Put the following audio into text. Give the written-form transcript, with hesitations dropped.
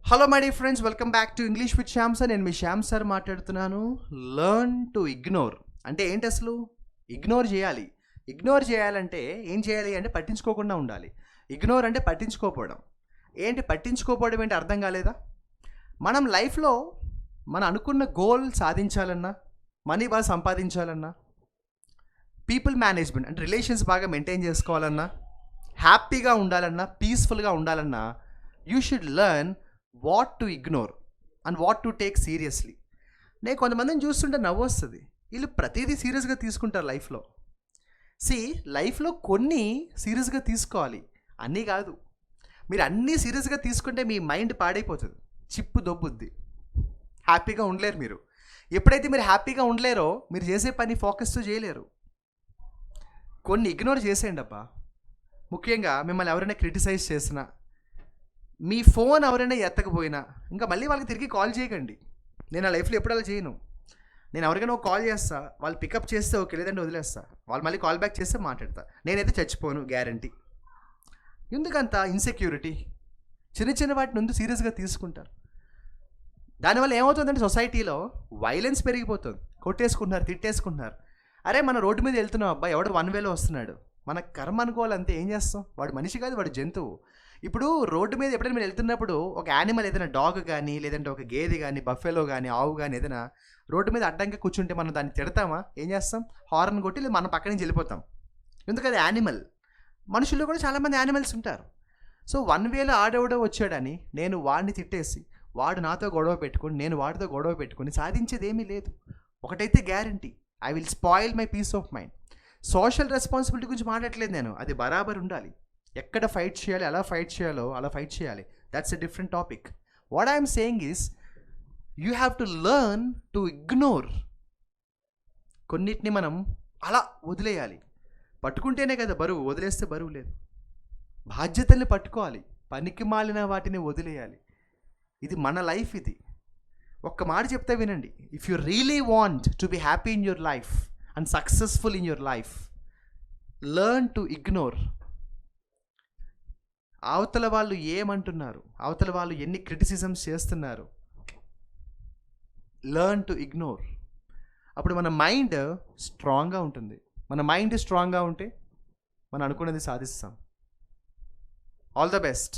Hello my dear friends, welcome back to English with Shyam sir. నేను మీ Shyam sir మాట్లాడుతున్నాను. Learn to ignore అంటే ఏంటి అసలు? ఇగ్నోర్ చేయాలి. ఇగ్నోర్ చేయాలంటే ఏం చేయాలి అంటే పట్టించుకోకుండా ఉండాలి. ఇగ్నోర్ అంటే పట్టించుకోకపోవడం. ఏంటి పట్టించుకోకపోవడం ఏంటి అర్థం కాలేదా? మనం లైఫ్లో మనం అనుకున్న గోల్ సాధించాలన్నా, మనీ బాగా సంపాదించాలన్నా, పీపుల్ మేనేజ్మెంట్ అంటే రిలేషన్స్ బాగా మెయింటైన్ చేసుకోవాలన్నా, హ్యాపీగా ఉండాలన్నా, పీస్ఫుల్గా ఉండాలన్నా, you should learn what to ignore and what to take seriously. నేను కొంతమందిని చూస్తుంటే నవ్వు వస్తుంది. వీళ్ళు ప్రతిదీ సీరియస్గా తీసుకుంటారు లైఫ్లో. లైఫ్లో కొన్ని సీరియస్గా తీసుకోవాలి, అన్నీ కాదు. మీరు అన్నీ సీరియస్గా తీసుకుంటే మీ మైండ్ పాడైపోతుంది, చిప్పు దొబ్బుద్ది, హ్యాపీగా ఉండలేరు మీరు. ఎప్పుడైతే మీరు హ్యాపీగా ఉండలేరో మీరు చేసే పని ఫోకస్తో చేయలేరు. కొన్ని ఇగ్నోర్ చేసేయండి అబ్బా. ముఖ్యంగా మిమ్మల్ని ఎవరైనా క్రిటిసైజ్ చేసినా, మీ ఫోన్ ఎవరైనా ఎత్తకపోయినా ఇంకా మళ్ళీ వాళ్ళకి తిరిగి కాల్ చేయకండి. నేను నా లైఫ్లో ఎప్పుడు అలా చేయను. నేను ఎవరికైనా ఒక కాల్ చేస్తా, వాళ్ళు పికప్ చేస్తే ఓకే, లేదంటే వదిలేస్తా. వాళ్ళు మళ్ళీ కాల్ బ్యాక్ చేస్తే మాట్లాడతా. నేనైతే చచ్చిపోను గ్యారంటీ. ఎందుకంత ఇన్సెక్యూరిటీ? చిన్న చిన్న వాటిని ముందు సీరియస్గా తీసుకుంటారు. దానివల్ల ఏమవుతుందంటే సొసైటీలో వైలెన్స్ పెరిగిపోతుంది. కొట్టేసుకుంటున్నారు, తిట్టేసుకుంటున్నారు. అరే మన రోడ్డు మీద వెళ్తున్నాం అబ్బా, ఎవడు 1 వేలో వస్తున్నాడు, మన కర్మ అనుకోవాలంతే. ఏం చేస్తాం? వాడు మనిషి కాదు, వాడు జంతువు. ఇప్పుడు రోడ్డు మీద ఎప్పుడైనా మీరు వెళ్తున్నప్పుడు ఒక యానిమల్, ఏదైనా డాగ్ కానీ, లేదంటే ఒక గేదె కానీ, బఫెలో కానీ, ఆవు కానీ ఏదైనా రోడ్డు మీద అడ్డంగా కూర్చుంటే మనం దాన్ని తిడతామా? ఏం చేస్తాం? హార్న్ కొట్టి లేదా మన పక్క నుంచి వెళ్ళిపోతాం. ఎందుకంటే యానిమల్. మనుషుల్లో కూడా చాలామంది యానిమల్స్ ఉంటారు. సో 1 వేలో ఆడెవడో వచ్చాడని నేను వాడిని తిట్టేసి, వాడు నాతో గొడవ పెట్టుకొని, నేను వాడితో గొడవ పెట్టుకొని సాధించేది ఏమీ లేదు. ఒకటైతే guarantee, I will spoil my peace of mind. Social responsibility గురించి మాట్లాడలేదు నేను. అది బరాబర్ ఉండాలి. ఎక్కడ ఫైట్ చేయాలి, ఎలా ఫైట్ చేయాలో అలా ఫైట్ చేయాలి. That's a different topic. What I'm saying is you have to learn to ignore. కొన్నిటిని మనం అలా వదిలేయాలి. పట్టుకుంటేనే కదా బరువు, వదిలేస్తే బరువు లేదు. బాధ్యతల్ని పట్టుకోవాలి, పనికి మాలిన వాటిని వదిలేయాలి. ఇది మన లైఫ్. ఇది ఒక్క మాట చెప్తే వినండి. If you really want to be happy in your life and successful in your life, learn to ignore. అవతల వాళ్ళు ఏమంటున్నారు, అవతల వాళ్ళు ఎన్ని క్రిటిసిజమ్స్ చేస్తున్నారు, లెర్న్ టు ఇగ్నోర్. అప్పుడు మన మైండ్ స్ట్రాంగ్గా ఉంటుంది. మన మైండ్ స్ట్రాంగ్గా ఉంటే మనం అనుకున్నది సాధిస్తాం. All the best.